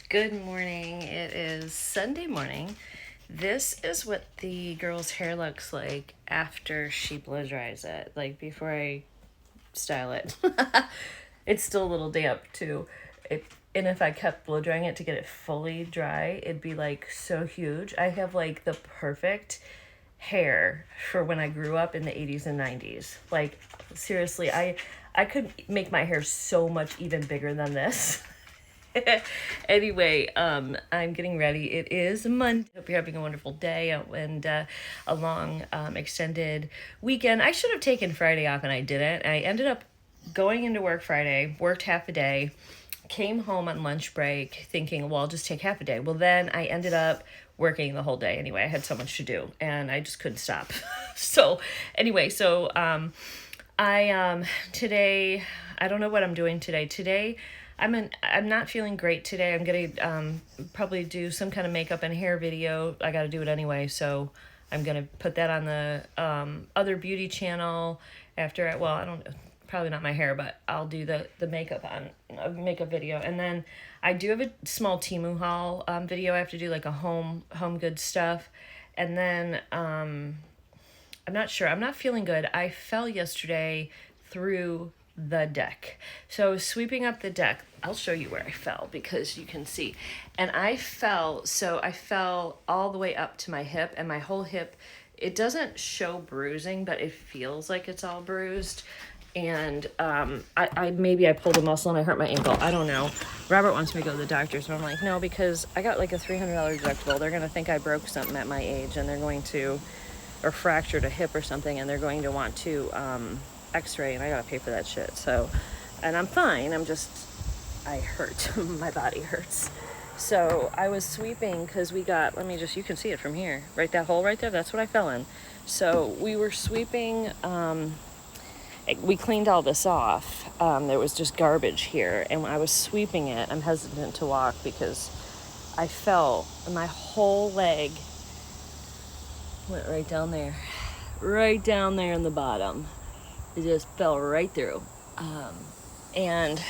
Good morning. It is Sunday morning. This is what the girl's hair looks like after she blow dries it, like before I style it. It's still a little damp too. And if I kept blow drying it to get it fully dry, it'd be like so huge. I have like the perfect hair for when I grew up in the 80s and 90s. Like seriously, I could make my hair so much even bigger than this. Anyway, I'm getting ready. It is Monday. Hope you're having a wonderful day and a long extended weekend. I should have taken Friday off and I didn't. I ended up going into work Friday, worked half a day, came home on lunch break thinking, well, I'll just take half a day. Well, then I ended up working the whole day anyway. I had so much to do and I just couldn't stop. I today, I don't know what I'm doing today. Today, I'm not feeling great today. I'm gonna probably do some kind of makeup and hair video. I got to do it anyway, so I'm gonna put that on the other beauty channel after. I don't, probably not my hair, but I'll do the makeup on a makeup video, and then I do have a small Temu haul video. I have to do like a home goods stuff, and then I'm not sure. I'm not feeling good. I fell yesterday through the deck. So I was sweeping up the deck. I'll show you where I fell because you can see. And I fell all the way up to my hip, and my whole hip, it doesn't show bruising, but it feels like it's all bruised. And I maybe I pulled a muscle and I hurt my ankle. I don't know. Robert wants me to go to the doctor, so I'm like, no, because I got like a $300 deductible. They're going to think I broke something at my age, and they're going to, or fractured a hip or something, and they're going to want to x-ray, and I gotta pay for that shit. So, and I'm fine, I hurt. My body hurts. So I was sweeping because we got, you can see it from here, right, that hole right there, that's what I fell in. So we were sweeping, we cleaned all this off. There was just garbage here, and when I was sweeping it, I'm hesitant to walk because I fell, and my whole leg went right down there in the bottom. It just fell right through. And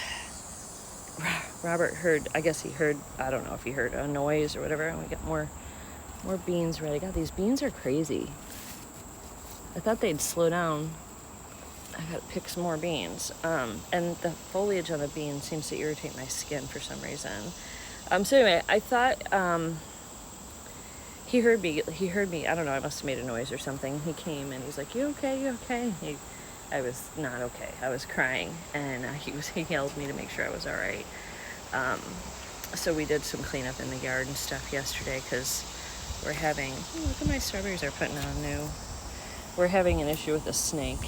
Robert heard, I guess he heard, I don't know if he heard a noise or whatever, and we got more beans ready. God, these beans are crazy. I thought they'd slow down. I gotta pick some more beans. And the foliage on the beans seems to irritate my skin for some reason. So anyway, I thought, he heard me, I don't know, I must have made a noise or something. He came and he's like, you okay? I was not okay. I was crying, and he yelled at me to make sure I was all right. So we did some cleanup in the yard and stuff yesterday because we're having, look at my strawberries are putting on new. We're having an issue with a snake.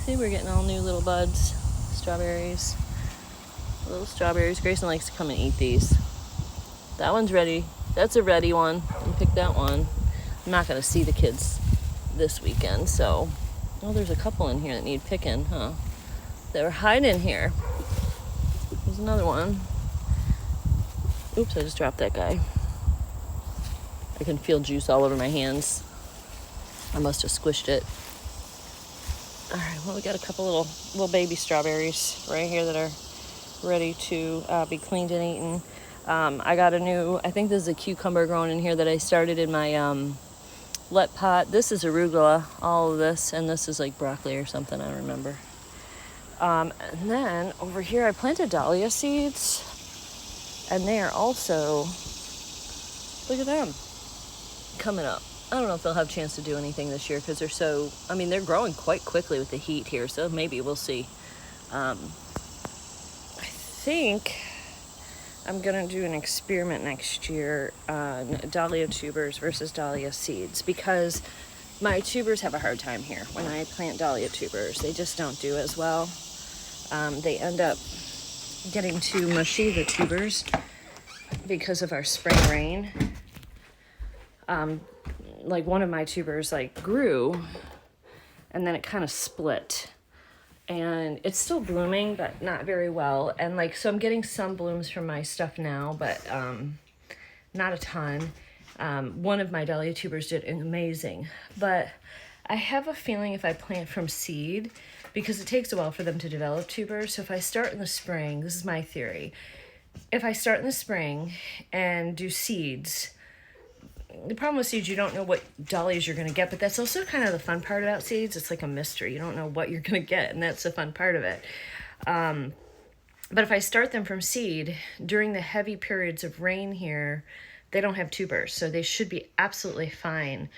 See, we're getting all new little buds, strawberries. Little strawberries. Grayson likes to come and eat these. That one's ready. That's a ready one. I'll pick that one. I'm not going to see the kids this weekend, so... Oh, there's a couple in here that need picking, huh? They were hiding here. There's another one. Oops, I just dropped that guy. I can feel juice all over my hands. I must have squished it. All right, well, we got a couple little baby strawberries right here that are ready to be cleaned and eaten. I got I think this is a cucumber growing in here that I started in my let pot. This is arugula, all of this, and this is like broccoli or something, I don't remember. And then over here I planted dahlia seeds, and they are also, look at them, coming up. I don't know if they'll have a chance to do anything this year because they're growing quite quickly with the heat here, so maybe we'll see. I think I'm going to do an experiment next year on dahlia tubers versus dahlia seeds because my tubers have a hard time here. When I plant dahlia tubers, they just don't do as well. They end up getting too mushy, the tubers, because of our spring rain. Like one of my tubers grew, and then it kind of split. And it's still blooming, but not very well. And so I'm getting some blooms from my stuff now, but not a ton. One of my dahlia tubers did amazing, but I have a feeling if I plant from seed, because it takes a while for them to develop tubers. So if I start in the spring, this is my theory. if I start in the spring and do seeds, the problem with seeds, you don't know what dahlias you're going to get, but that's also kind of the fun part about seeds. It's like a mystery. You don't know what you're going to get, and that's the fun part of it. But if I start them from seed, during the heavy periods of rain here, they don't have tubers, so they should be absolutely fine.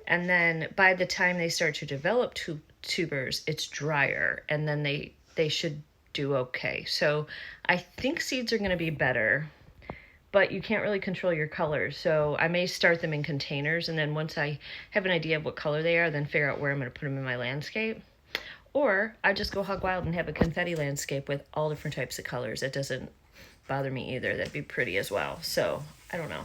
And then by the time they start to develop tubers, it's drier, and then they should do okay. So I think seeds are going to be better, but you can't really control your colors. So I may start them in containers, and then once I have an idea of what color they are, then figure out where I'm going to put them in my landscape. Or I just go hog wild and have a confetti landscape with all different types of colors. It doesn't bother me either. That'd be pretty as well. So I don't know.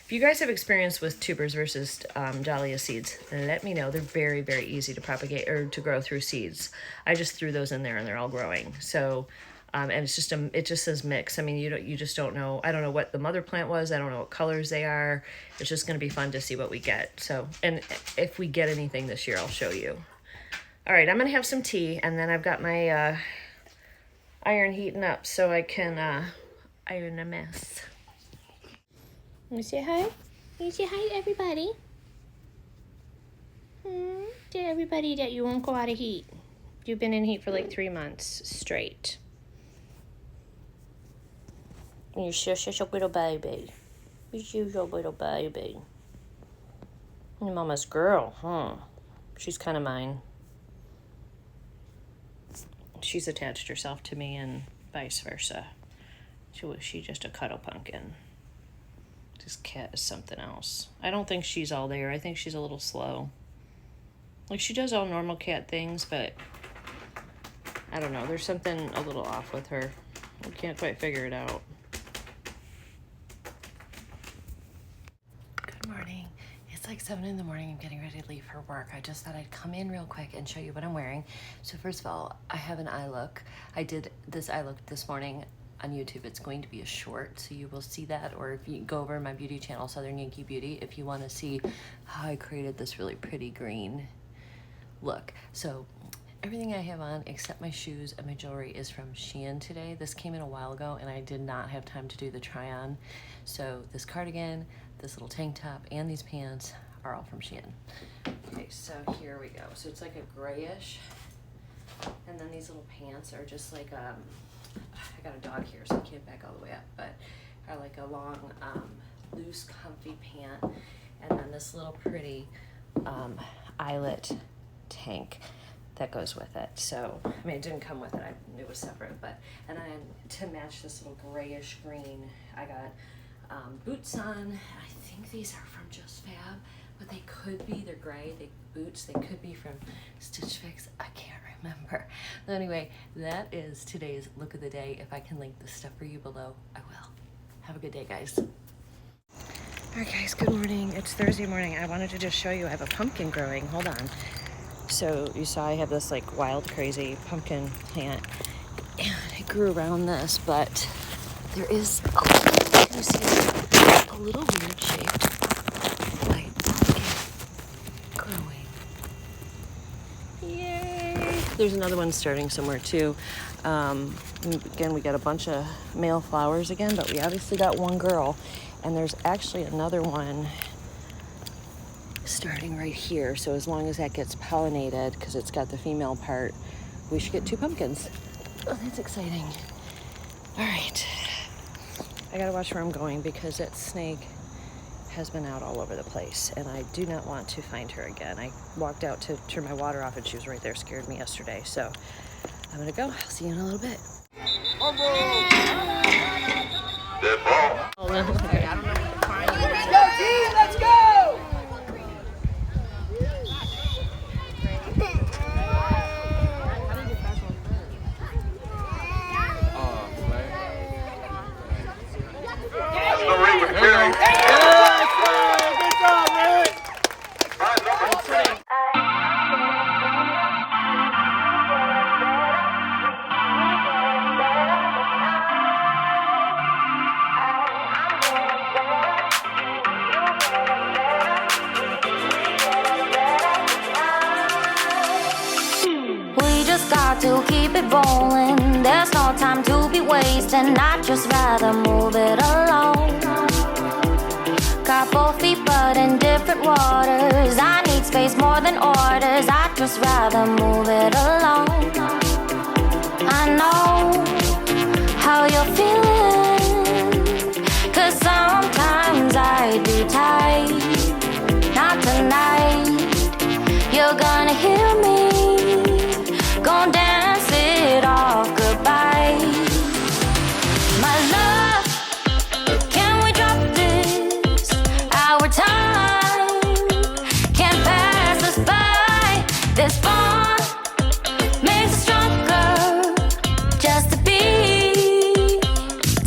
If you guys have experience with tubers versus dahlia seeds, let me know. They're very, very easy to propagate or to grow through seeds. I just threw those in there and they're all growing. So, and it's just it just says mix. I mean, you just don't know. I don't know what the mother plant was. I don't know what colors they are. It's just going to be fun to see what we get. So, and if we get anything this year, I'll show you. All right, I'm going to have some tea, and then I've got my iron heating up so I can iron a mess. Can you say hi? Can you say hi to everybody? Tell everybody that you won't go out of heat. You've been in heat for like 3 months straight. You're such a little baby. You're such a little baby. You're mama's girl, huh? She's kind of mine. She's attached herself to me and vice versa. She's just a cuddle pumpkin. This cat is something else. I don't think she's all there. I think she's a little slow. Like, she does all normal cat things, but I don't know. There's something a little off with her. We can't quite figure it out. Good morning. It's like 7 in the morning. I'm getting ready to leave for work. I just thought I'd come in real quick and show you what I'm wearing. So first of all, I have an eye look. I did this eye look this morning on YouTube. It's going to be a short, so you will see that, or if you go over my beauty channel, Southern Yankee Beauty, if you want to see how I created this really pretty green look. So everything I have on except my shoes and my jewelry is from SHEIN today. This came in a while ago and I did not have time to do the try on. So this cardigan, this little tank top, and these pants are all from SHEIN. Okay, so here we go. So it's like a grayish, and then these little pants are just like I got a dog here, so I can't back all the way up, but are like a long, loose, comfy pant, and then this little pretty Eyelette tank that goes with it. So, I mean, it didn't come with it, it was separate, but, and then to match this little grayish green, I got boots on. I think these are from Just Fab, but they could be, they're gray, boots, they could be from Stitch Fix, I can't remember. So anyway, that is today's look of the day. If I can link this stuff for you below, I will. Have a good day, guys. All right, guys, good morning. It's Thursday morning. I wanted to just show you I have a pumpkin growing. Hold on. So you saw I have this like wild, crazy pumpkin plant, and it grew around this, but there is you see a little weird shaped white pumpkin growing. Yay! There's another one starting somewhere too. Again, we got a bunch of male flowers again, but we obviously got one girl, and there's actually another one starting right here. So as long as that gets pollinated, because it's got the female part, we should get 2 pumpkins. Oh, that's exciting. All right, I gotta watch where I'm going because that snake has been out all over the place, and I do not want to find her again. I walked out to turn my water off and she was right there, scared me yesterday. So I'm gonna go. I'll see you in a little bit. Oh, no. Okay. I don't know what to find. Let's go, team! Let's go! To keep it rolling, there's no time to be wasting. then I'd just rather move it alone. Got both feet but in different waters. I need space more than orders. I'd just rather move it alone. I know how you're feeling, 'cause sometimes I do tight. Not tonight. You're gonna hear me. Gonna dance it off goodbye. My love, can we drop this? Our time can't pass us by. This bond makes us stronger just to be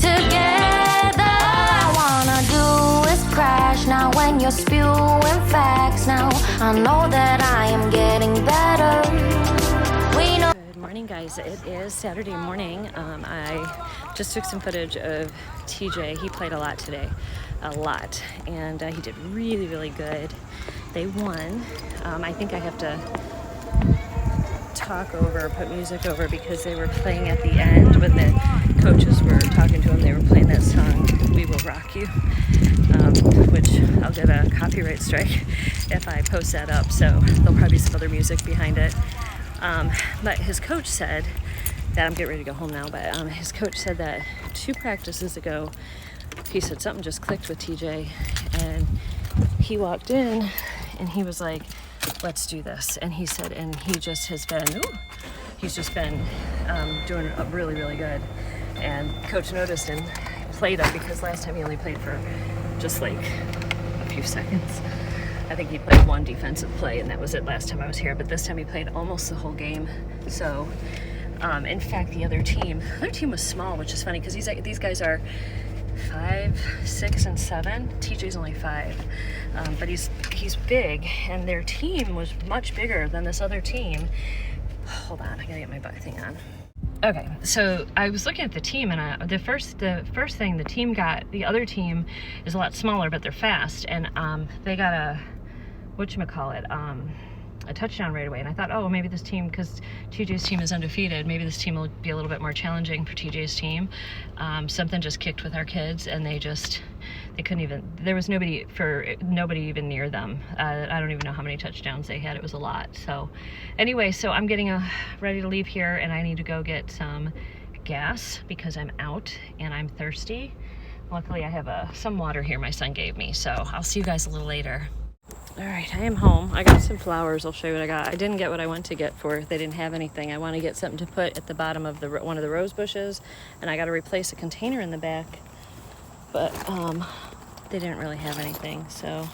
together. All I wanna do is crash now when you're spewing facts. Now I know that I am getting better. We know. Good morning, guys. It is Saturday morning. I just took some footage of TJ. He played a lot today, and he did really, really good. They won. I think I have to put music over because they were playing at the end when the coaches were talking to them. They were playing that song, "We Will Rock You," which I'll get a copyright strike if I post that up. So there'll probably be some other music behind it. But his coach said that, I'm getting ready to go home now, but his coach said that 2 practices ago, he said something just clicked with TJ, and he walked in and he was like, "Let's do this." And he said, and he just has been, doing really, really good. And coach noticed and played him, because last time he only played for just like a few seconds. I think he played 1 defensive play, and that was it last time I was here. But this time he played almost the whole game. So, in fact, the other team was small, which is funny because these guys are 5, 6, and 7. TJ's only 5, but he's big, and their team was much bigger than this other team. Hold on, I gotta get my butt thing on. Okay, so I was looking at the team, and the first thing the team got, the other team is a lot smaller, but they're fast, and they got a touchdown right away. And I thought, oh, maybe this team, because TJ's team is undefeated, maybe this team will be a little bit more challenging for TJ's team. Something just kicked with our kids, and they couldn't even, there was nobody even near them. I don't even know how many touchdowns they had. It was a lot. So anyway, so I'm getting ready to leave here, and I need to go get some gas because I'm out and I'm thirsty. Luckily I have some water here my son gave me, so I'll see you guys a little later. All right, I am home. I got some flowers. I'll show you what I got. I didn't get what I went to get for. They didn't have anything. I want to get something to put at the bottom of one of the rose bushes, and I got to replace a container in the back. But they didn't really have anything. So,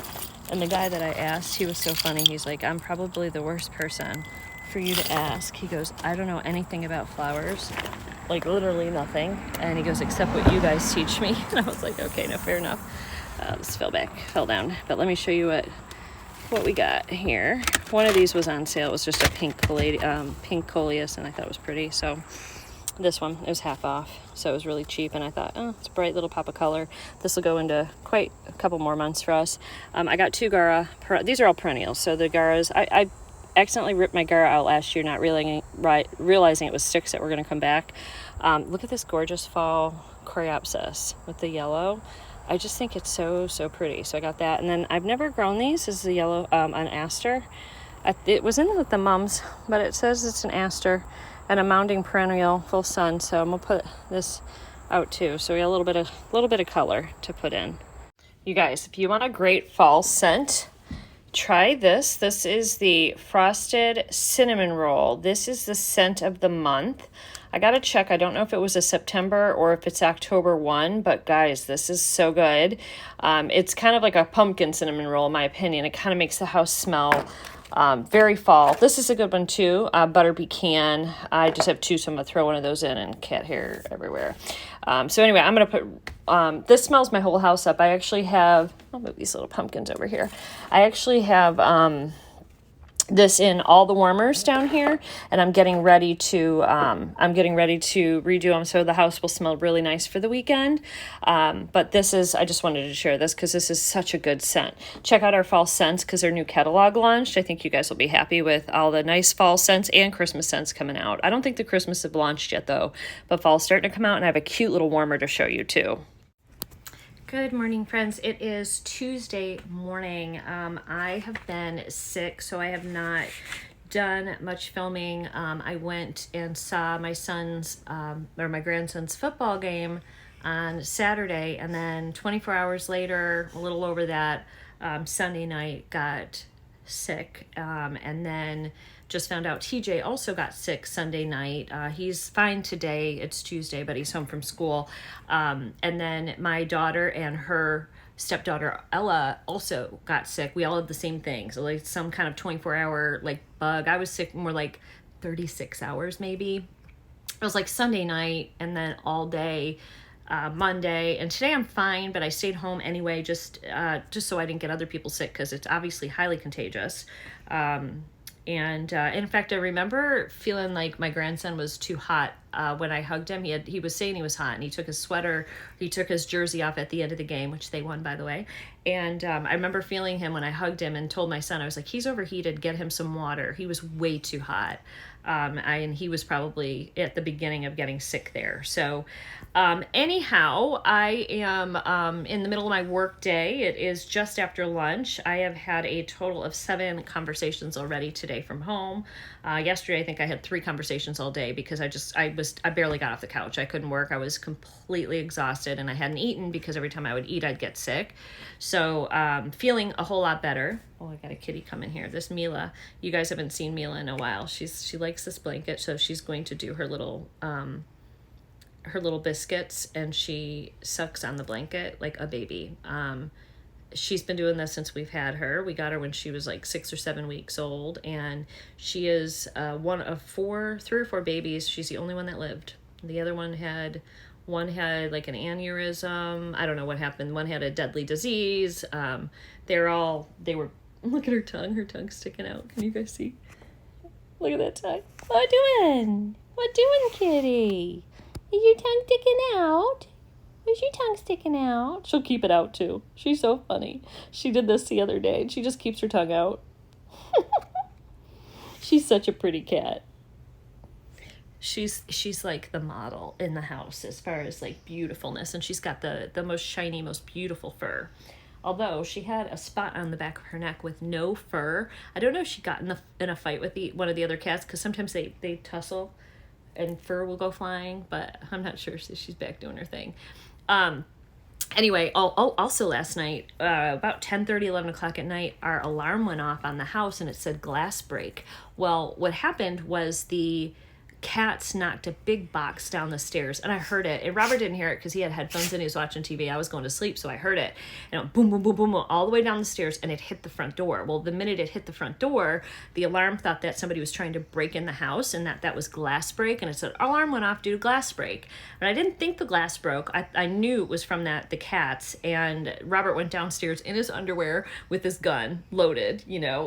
and the guy that I asked, he was so funny. He's like, "I'm probably the worst person for you to ask." He goes, "I don't know anything about flowers, like literally nothing." And he goes, "Except what you guys teach me." And I was like, "Okay, no, fair enough." This fell down. But let me show you what we got here. One of these was on sale. It was just a pink coleus, and I thought it was pretty. So this one, it was half off, so it was really cheap, and I thought, oh, it's a bright little pop of color. This will go into quite a couple more months for us. I got 2 Gara. These are all perennials. So the Garas, I accidentally ripped my Gara out last year, not realizing it was sticks that were going to come back. Look at this gorgeous fall coreopsis with the yellow. I just think it's so, so pretty. So I got that. And then I've never grown these. This is the yellow, an aster. It was in the mums, but it says it's an aster and a mounding perennial, full sun. So I'm gonna put this out too. So we got a little bit of color to put in. You guys, if you want a great fall scent, try this. This is the Frosted Cinnamon Roll. This is the scent of the month. I gotta check. I don't know if it was a September or if it's October 1, but guys, this is so good. It's kind of like a pumpkin cinnamon roll, in my opinion. It kind of makes the house smell very fall. This is a good one too. Butter pecan. I just have 2, so I'm gonna throw one of those in, and cat hair everywhere. So anyway, I'm gonna put, this smells my whole house up. I actually have, I'll move these little pumpkins over here. I actually have this in all the warmers down here, and I'm getting ready to redo them so the house will smell really nice for the weekend. But this is, I just wanted to share this because this is such a good scent. Check out our fall scents because their new catalog launched. I think you guys will be happy with all the nice fall scents and Christmas scents coming out. I don't think the Christmas have launched yet though, but fall's starting to come out, and I have a cute little warmer to show you too. Good morning, friends. It is Tuesday morning. I have been sick, so I have not done much filming. I went and saw my my grandson's football game on Saturday, and then 24 hours later, a little over that, Sunday night, got sick, and then just found out TJ also got sick Sunday night. He's fine today. It's Tuesday, but he's home from school. And then my daughter and her stepdaughter Ella also got sick. We all had the same thing. So like some kind of 24-hour like bug. I was sick more like 36 hours maybe. It was like Sunday night and then all day Monday, and today I'm fine, but I stayed home anyway just so I didn't get other people sick because it's obviously highly contagious. And in fact, I remember feeling like my grandson was too hot when I hugged him. He was saying he was hot, and he took his jersey off at the end of the game, which they won, by the way. And I remember feeling him when I hugged him and told my son, I was like, he's overheated, get him some water. He was way too hot. And he was probably at the beginning of getting sick there. So anyhow, I am in the middle of my work day. It is just after lunch. I have had a total of 7 conversations already today from home. Yesterday, I think I had 3 conversations all day because I barely got off the couch. I couldn't work. I was completely exhausted, and I hadn't eaten because every time I would eat, I'd get sick. So feeling a whole lot better. Oh, I got a kitty coming here. This Mila, you guys haven't seen Mila in a while. She likes this blanket, so she's going to do her little biscuits, and she sucks on the blanket like a baby. She's been doing this since we've had her. We got her when she was like 6 or 7 weeks old, and she is one of 3 or 4 babies. She's the only one that lived. The other one had like an aneurysm. I don't know what happened. One had a deadly disease. They were, look at her tongue's sticking out. Can you guys see? Look at that tongue. What doing, kitty? Is your tongue sticking out? Is your tongue sticking out? She'll keep it out too. She's so funny. She did this the other day, and she just keeps her tongue out. She's such a pretty cat. She's like the model in the house as far as like beautifulness, and she's got the most shiny, most beautiful fur. Although she had a spot on the back of her neck with no fur. I don't know if she got in a fight with one of the other cats, because sometimes they tussle and fur will go flying, but I'm not sure. So she's back doing her thing. Anyway, also last night, about 10:30, 11 o'clock at night, our alarm went off on the house, and it said glass break. Well, what happened was the cats knocked a big box down the stairs, and I heard it. And Robert didn't hear it because he had headphones and he was watching TV. I was going to sleep, so I heard it. And it went boom, boom, boom, boom, boom, all the way down the stairs, and it hit the front door. Well, the minute it hit the front door, the alarm thought that somebody was trying to break in the house, and that was glass break, and it said alarm went off due to glass break. But I didn't think the glass broke. I knew it was from the cats, and Robert went downstairs in his underwear with his gun loaded,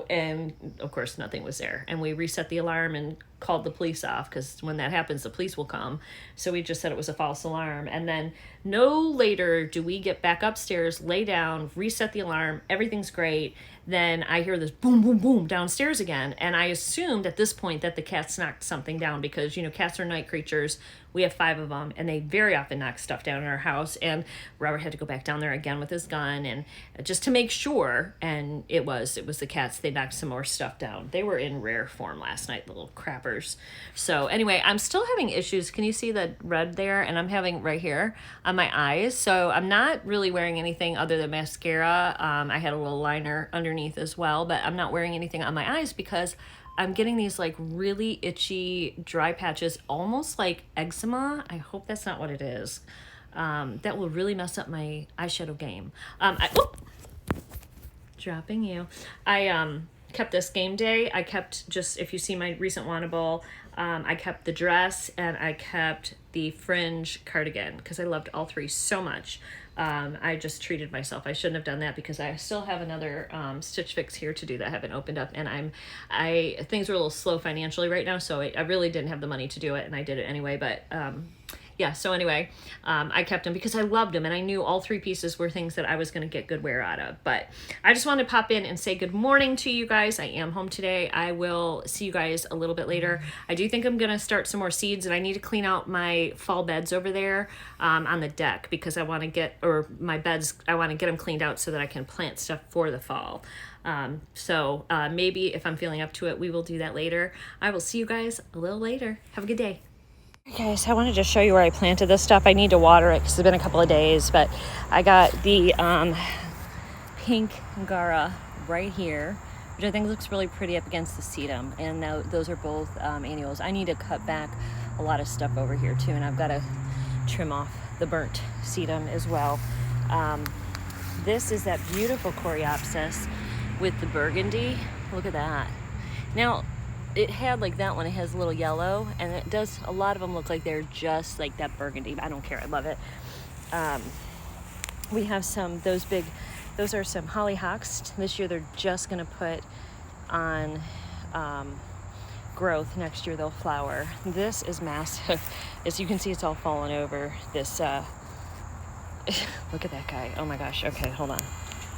and of course nothing was there. And we reset the alarm and called the police off, because when that happens, the police will come. So we just said it was a false alarm. And then no later do we get back upstairs, lay down, reset the alarm, everything's great. Then I hear this boom, boom, boom downstairs again. And I assumed at this point that the cats knocked something down, because, cats are night creatures. We have 5 of them, and they very often knock stuff down in our house. And Robert had to go back down there again with his gun, and just to make sure. And it was the cats. They knocked some more stuff down. They were in rare form last night, the little crappers. So anyway, I'm still having issues. Can you see the red there? And I'm having right here on my eyes. So I'm not really wearing anything other than mascara. I had a little liner underneath as well, but I'm not wearing anything on my eyes because I'm getting these like really itchy dry patches, almost like eczema. I hope that's not what it is. That will really mess up my eyeshadow game. Dropping you. I kept this game day. I kept just, if you see my recent wannable, I kept the dress and I kept the fringe cardigan because I loved all 3 so much. I just treated myself. I shouldn't have done that because I still have another Stitch Fix here to do that I haven't opened up, and things are a little slow financially right now, so I really didn't have the money to do it, and I did it anyway. But yeah, so anyway, I kept them because I loved them, and I knew all 3 pieces were things that I was going to get good wear out of. But I just wanted to pop in and say good morning to you guys. I am home today. I will see you guys a little bit later. I do think I'm going to start some more seeds, and I need to clean out my fall beds over there on the deck, because I want to get, or my beds, I want to get them cleaned out so that I can plant stuff for the fall. So maybe if I'm feeling up to it, we will do that later. I will see you guys a little later. Have a good day. Okay, guys, I wanted to show you where I planted this stuff. I need to water it because it's been a couple of days, but I got the pink Gara right here, which I think looks really pretty up against the sedum, and now those are both annuals. I need to cut back a lot of stuff over here too, and I've got to trim off the burnt sedum as well. This is that beautiful coreopsis with the burgundy. Look at that. Now, it had like that one, it has a little yellow, and it does, a lot of them look like they're just like that burgundy. I don't care, I love it. We have some, those are some hollyhocks. This year they're just gonna put on growth. Next year they'll flower. This is massive. As you can see, it's all fallen over. This, look at that guy. Oh my gosh, okay, hold on.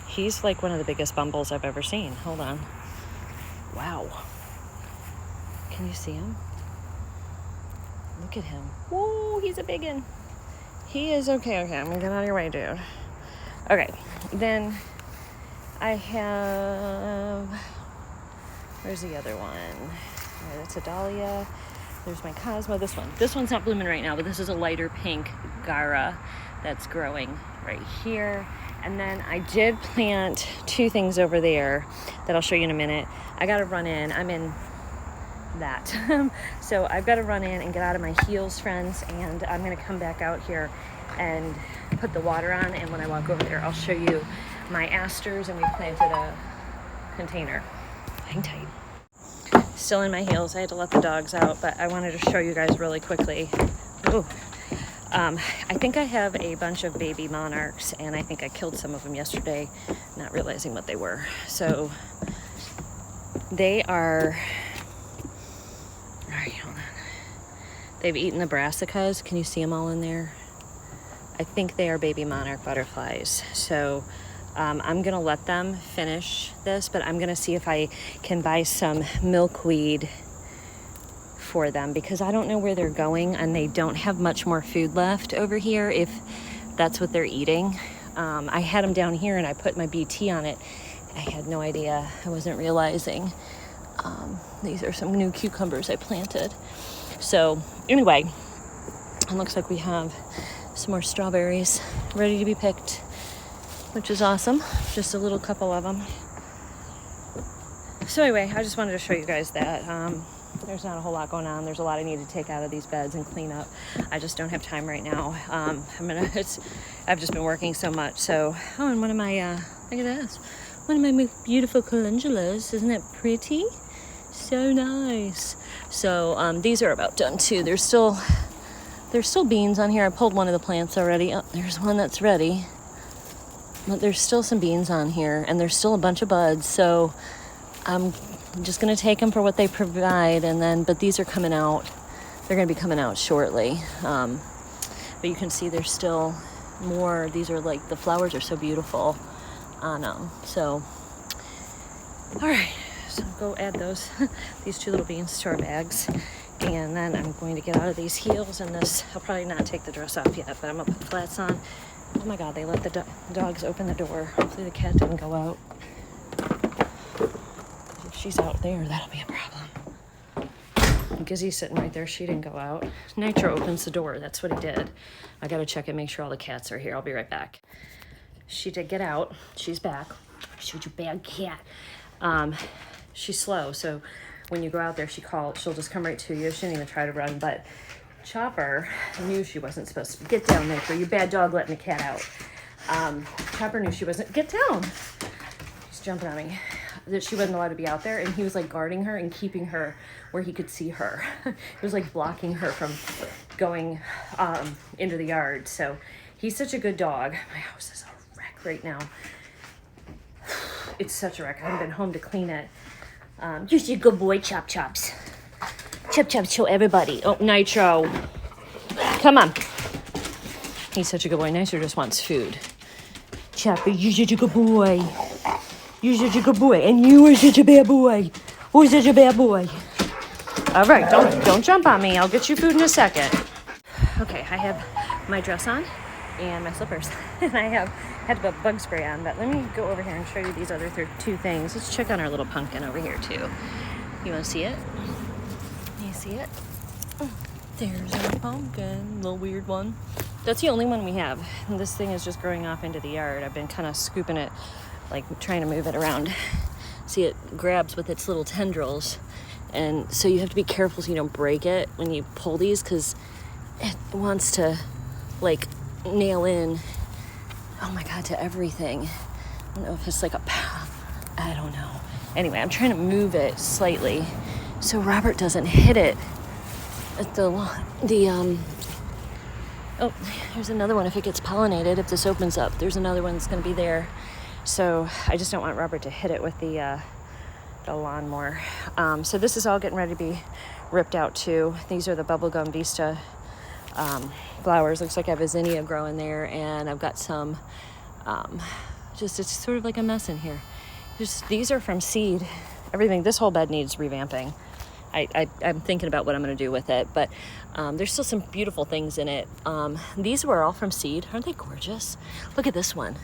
He's like one of the biggest bumbles I've ever seen. Hold on. Wow. Can you see him? Look at him. Whoa, he's a big one. He is okay. I'm gonna get out of your way, dude. Okay, then I have, where's the other one? Oh, that's a dahlia. There's my Cosmo. This one's not blooming right now, but this is a lighter pink Gara that's growing right here. And then I did plant 2 things over there that I'll show you in a minute. I gotta run in. I'm in that. So I've got to run in and get out of my heels, friends, and I'm going to come back out here and put the water on, and when I walk over there, I'll show you my asters, and we planted a container. Hang tight. Still in my heels. I had to let the dogs out, but I wanted to show you guys really quickly. Ooh. I think I have a bunch of baby monarchs, and I think I killed some of them yesterday, not realizing what they were. So they are, all right, hold on. They've eaten the brassicas. Can you see them all in there? I think they are baby monarch butterflies. So I'm gonna let them finish this, but I'm gonna see if I can buy some milkweed for them, because I don't know where they're going, and they don't have much more food left over here if that's what they're eating. I had them down here and I put my BT on it. I had no idea. I wasn't realizing. These are some new cucumbers I planted. So anyway, it looks like we have some more strawberries ready to be picked, which is awesome. Just a little couple of them. So anyway, I just wanted to show you guys that. There's not a whole lot going on. There's a lot I need to take out of these beds and clean up. I just don't have time right now. I've just been working so much. So, oh, and one of my, look at this. One of my beautiful calendulas. Isn't that pretty? So nice. So, these are about done too. There's still beans on here. I pulled one of the plants already. Oh, there's one that's ready. But there's still some beans on here, and there's still a bunch of buds. So, I'm just going to take them for what they provide, and then, but these are coming out. They're going to be coming out shortly. But you can see there's still more. These are like, the flowers are so beautiful on them. So, all right. So go add these 2 little beans to our bags. And then I'm going to get out of these heels and this. I'll probably not take the dress off yet, but I'm going to put flats on. Oh my God, they let the dogs open the door. Hopefully the cat didn't go out. If she's out there, that'll be a problem. Gizzy's sitting right there. She didn't go out. Nitro opens the door. That's what he did. I got to check and make sure all the cats are here. I'll be right back. She did get out. She's back. I showed you bad cat. She's slow, so when you go out there, she'll just come right to you. She didn't even try to run, but Chopper knew she wasn't supposed to. Get down, Nitro. You bad dog letting the cat out. Chopper knew she wasn't. Get down. She's jumping on me. That she wasn't allowed to be out there, and he was like guarding her and keeping her where he could see her. It was like blocking her from going into the yard. So He's such a good dog. My house is a wreck right now. It's such a wreck. I haven't been home to clean it. You're a good boy, Chop Chops. Chop Chops, show everybody. Oh, Nitro. Come on. He's such a good boy. Nitro just wants food. Choppy, you're such a good boy. You're such a good boy. And you are such a bad boy. Who's such a bad boy? All right, don't jump on me. I'll get you food in a second. Okay, I have my dress on and my slippers. And I had to put bug spray on, but let me go over here and show you these other two things. Let's check on our little pumpkin over here too. You want to see it? You see it? There's our pumpkin, little weird one. That's the only one we have. And this thing is just growing off into the yard. I've been kind of scooping it, like trying to move it around. See, it grabs with its little tendrils. And so you have to be careful so you don't break it when you pull these, because it wants to like nail in, oh my God, to everything. I don't know if it's like I don't know. Anyway, I'm trying to move it slightly so Robert doesn't hit it at oh, there's another one. If it gets pollinated, if this opens up, there's another one that's going to be there. So I just don't want Robert to hit it with the lawnmower. So this is all getting ready to be ripped out too. These are the bubblegum vista flowers. Looks like I have a zinnia growing there, and I've got some it's sort of like a mess in here. These are from seed. Everything, this whole bed needs revamping. I'm thinking about what I'm going to do with it, but there's still some beautiful things in it. These were all from seed. Aren't they gorgeous? Look at this one.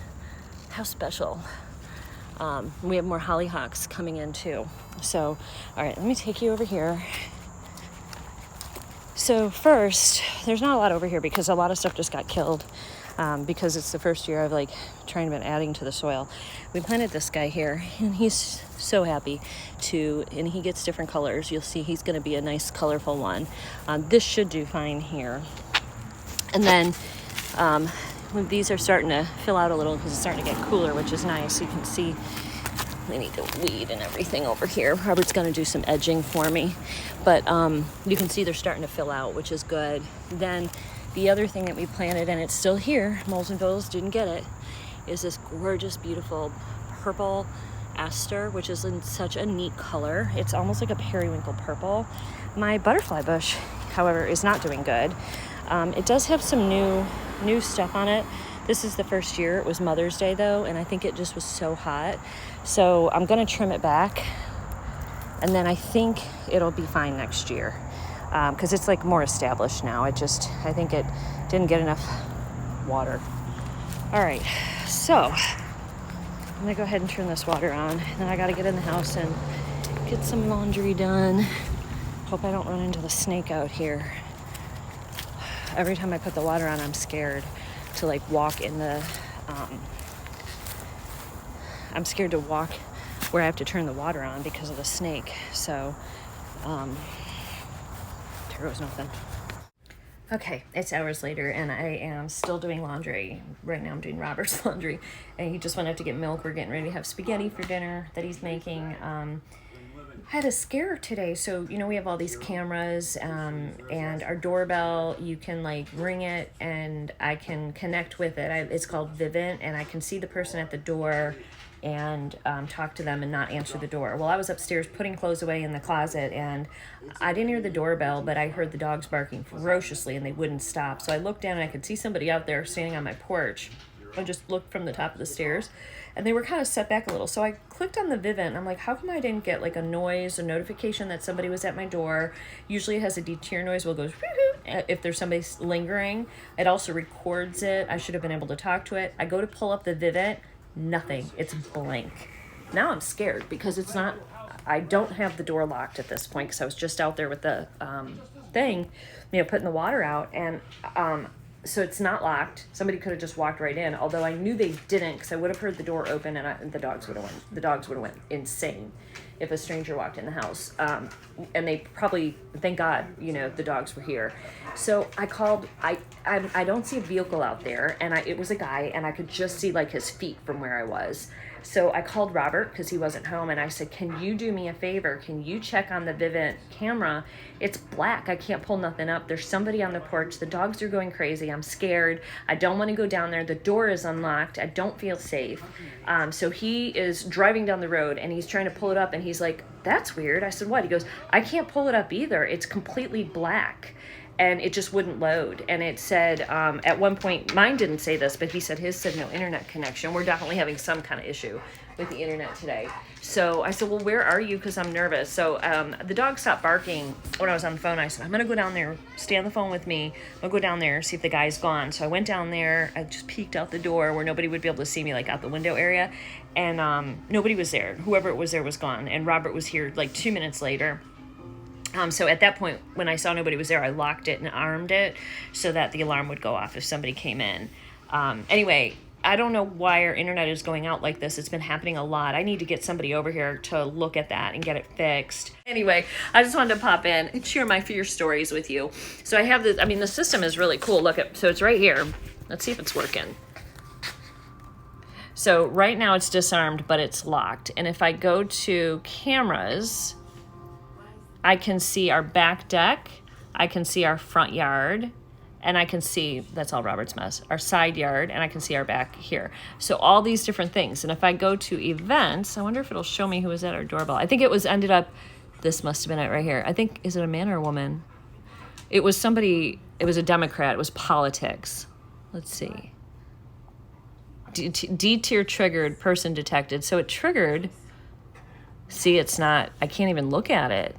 How special. We have more hollyhocks coming in too. So, all right, let me take you over here. So first, there's not a lot over here because a lot of stuff just got killed because it's the first year of like trying to adding to the soil. We planted this guy here, and he's so happy and he gets different colors. You'll see he's going to be a nice colorful one. This should do fine here. And then when these are starting to fill out a little because it's starting to get cooler, which is nice. You can see they need to weed and everything over here. Robert's going to do some edging for me. But you can see they're starting to fill out, which is good. Then the other thing that we planted, and it's still here, Moles and Bills didn't get it, is this gorgeous, beautiful purple aster, which is in such a neat color. It's almost like a periwinkle purple. My butterfly bush, however, is not doing good. It does have some new stuff on it. This is the first year. It was Mother's Day though, and I think it just was so hot. So I'm gonna trim it back, and then I think it'll be fine next year because it's like more established now. I think it didn't get enough water. All right, so I'm gonna go ahead and turn this water on, and then I gotta get in the house and get some laundry done. Hope I don't run into the snake out here. Every time I put the water on, I'm scared to like walk in the, I'm scared to walk where I have to turn the water on because of the snake. So, there goes nothing. Okay, it's hours later, and I am still doing laundry. Right now I'm doing Robert's laundry, and he just went out to get milk. We're getting ready to have spaghetti for dinner that he's making. I had a scare today. So, we have all these cameras, and our doorbell, you can like ring it and I can connect with it. It's called Vivint, and I can see the person at the door and talk to them and not answer the door. Well, I was upstairs putting clothes away in the closet, and I didn't hear the doorbell, but I heard the dogs barking ferociously and they wouldn't stop. So I looked down and I could see somebody out there standing on my porch. I just looked from the top of the stairs, and they were kind of set back a little. So I clicked on the Vivint, and I'm like, how come I didn't get like a noise, a notification that somebody was at my door? Usually it has a deter noise, will go if there's somebody lingering. It also records it. I should have been able to talk to it. I go to pull up the Vivint, nothing. It's blank. Now I'm scared because it's not, I don't have the door locked at this point because I was just out there with the thing, putting the water out, and so it's not locked. Somebody could have just walked right in, although I knew they didn't because I would have heard the door open, and the dogs would have went insane if a stranger walked in the house. And they probably, thank God, the dogs were here. So I called. I don't see a vehicle out there, and it was a guy, and I could just see like his feet from where I was. So I called Robert because he wasn't home, and I said, can you do me a favor? Can you check on the Vivint camera? It's black. I can't pull nothing up. There's somebody on the porch. The dogs are going crazy. I'm scared. I don't want to go down there. The door is unlocked. I don't feel safe. So he is driving down the road, and he's trying to pull it up, and he's like, that's weird. I said, what? He goes, I can't pull it up either. It's completely black. And it just wouldn't load. And it said, at one point, mine didn't say this, but he said his said no internet connection. We're definitely having some kind of issue with the internet today. So I said, well, where are you? Because I'm nervous. So the dog stopped barking when I was on the phone. I said, I'm going to go down there, stay on the phone with me. I'll go down there, see if the guy's gone. So I went down there. I just peeked out the door where nobody would be able to see me, like out the window area. And nobody was there. Whoever was there was gone. And Robert was here like 2 minutes later. So at that point, when I saw nobody was there, I locked it and armed it so that the alarm would go off if somebody came in. Anyway, I don't know why our internet is going out like this. It's been happening a lot. I need to get somebody over here to look at that and get it fixed. Anyway, I just wanted to pop in and share my fear stories with you. So I have this, I mean, the system is really cool. Look at, so it's right here. Let's see if it's working. So right now it's disarmed, but it's locked. And if I go to cameras, I can see our back deck, I can see our front yard, and I can see, that's all Robert's mess, our side yard, and I can see our back here. So all these different things. And if I go to events, I wonder if it'll show me who was at our doorbell. I think it was ended up, this must have been it right here. I think, is it a man or a woman? It was somebody, it was a Democrat, it was politics. Let's see. D-tier triggered, person detected. So it triggered, see, it's not, I can't even look at it.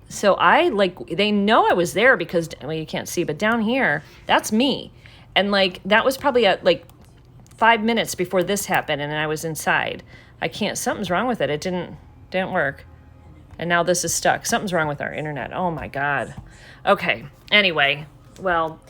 So I, like, they know I was there because, well, you can't see, but down here, that's me. And, like, that was probably at, like, 5 minutes before this happened, and I was inside. I can't, something's wrong with it. It didn't work. And now this is stuck. Something's wrong with our internet. Oh, my God. Okay. Anyway, well,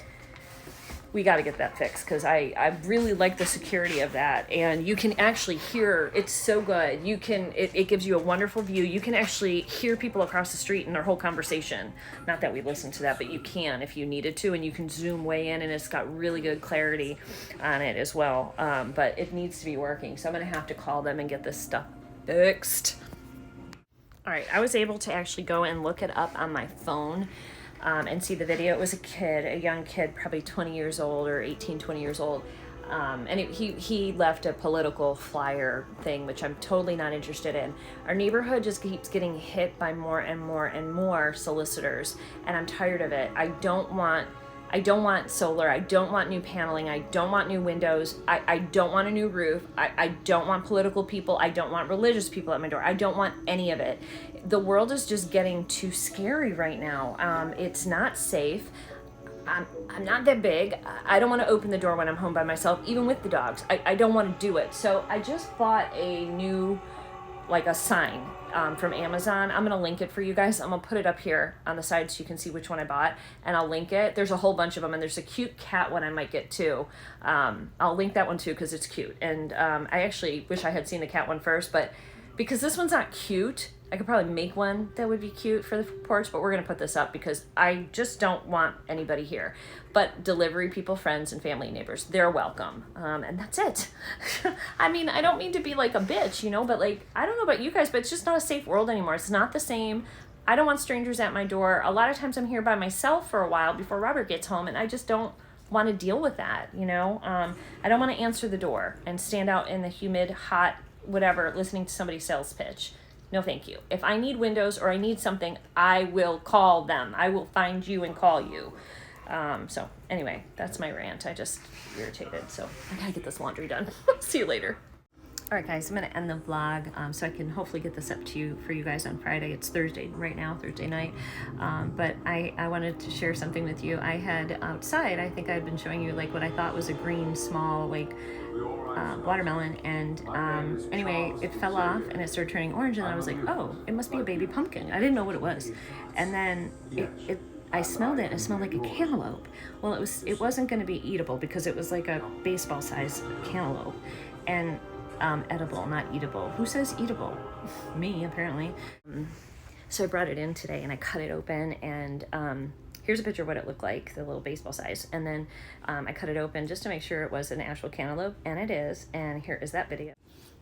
we got to get that fixed because I really like the security of that. And you can actually hear, it's so good. You can, it gives you a wonderful view. You can actually hear people across the street and their whole conversation. Not that we listen to that, but you can if you needed to, and you can zoom way in, and it's got really good clarity on it as well. But it needs to be working. So I'm going to have to call them and get this stuff fixed. All right, I was able to actually go and look it up on my phone. And see the video. It was a young kid, probably 20 years old or 18, 20 years old. And he left a political flyer thing, which I'm totally not interested in. Our neighborhood just keeps getting hit by more and more and more solicitors, and I'm tired of it. I don't want solar. I don't want new paneling. I don't want new windows. I don't want a new roof. I don't want political people. I don't want religious people at my door. I don't want any of it. The world is just getting too scary right now. It's not safe. I'm not that big. I don't want to open the door when I'm home by myself, even with the dogs. I don't want to do it. So I just bought a new, like a sign from Amazon. I'm going to link it for you guys. I'm going to put it up here on the side so you can see which one I bought, and I'll link it. There's a whole bunch of them, and there's a cute cat one I might get too. I'll link that one too because it's cute. And I actually wish I had seen the cat one first, but because this one's not cute, I could probably make one that would be cute for the porch, but we're going to put this up because I just don't want anybody here. But delivery people, friends, and family and neighbors, they're welcome. And that's it. I mean, I don't mean to be like a bitch, but like, I don't know about you guys, but it's just not a safe world anymore. It's not the same. I don't want strangers at my door. A lot of times I'm here by myself for a while before Robert gets home, and I just don't want to deal with that, I don't want to answer the door and stand out in the humid, hot, whatever, listening to somebody's sales pitch. No, thank you. If I need windows or I need something, I will call them. I will find you and call you. So anyway, that's my rant. I just irritated. So I gotta get this laundry done. See you later. All right, guys, I'm gonna end the vlog so I can hopefully get this up to you for you guys on Friday. It's Thursday right now, Thursday night. But I wanted to share something with you. I had outside, I think I'd been showing you like what I thought was a green, small, like watermelon, and anyway, it fell off and it started turning orange, and I was like, oh, it must be a baby pumpkin. I didn't know what it was. And then I smelled it, and it smelled like a cantaloupe. Well, it wasn't going to be eatable because it was like a baseball size cantaloupe, and edible, not eatable. Who says eatable? Me, apparently. So I brought it in today, and I cut it open, and here's a picture of what it looked like, the little baseball size. And then I cut it open just to make sure it was an actual cantaloupe, and it is. And here is that video.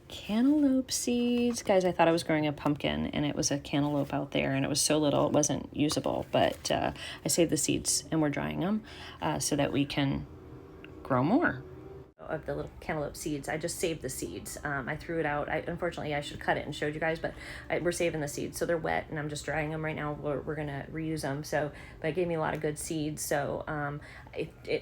Cantaloupe seeds. Guys, I thought I was growing a pumpkin, and it was a cantaloupe out there, and it was so little it wasn't usable. But I saved the seeds, and we're drying them so that we can grow more of the little cantaloupe seeds. I just saved the seeds. I threw it out. Unfortunately, I should cut it and showed you guys, but we're saving the seeds. So they're wet, and I'm just drying them right now. We're going to reuse them. So, but it gave me a lot of good seeds. So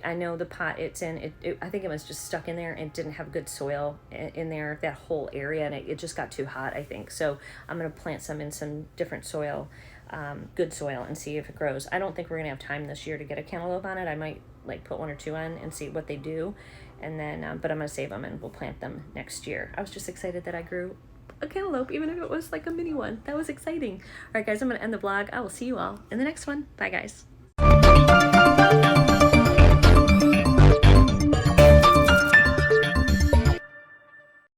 I know the pot it's in, I think it was just stuck in there and didn't have good soil in there, that whole area, and it just got too hot, I think. So I'm going to plant some in some different soil, good soil, and see if it grows. I don't think we're going to have time this year to get a cantaloupe on it. I might like put 1 or 2 on and see what they do. And then, but I'm going to save them and we'll plant them next year. I was just excited that I grew a cantaloupe, even if it was like a mini one. That was exciting. All right, guys, I'm going to end the vlog. I will see you all in the next one. Bye, guys.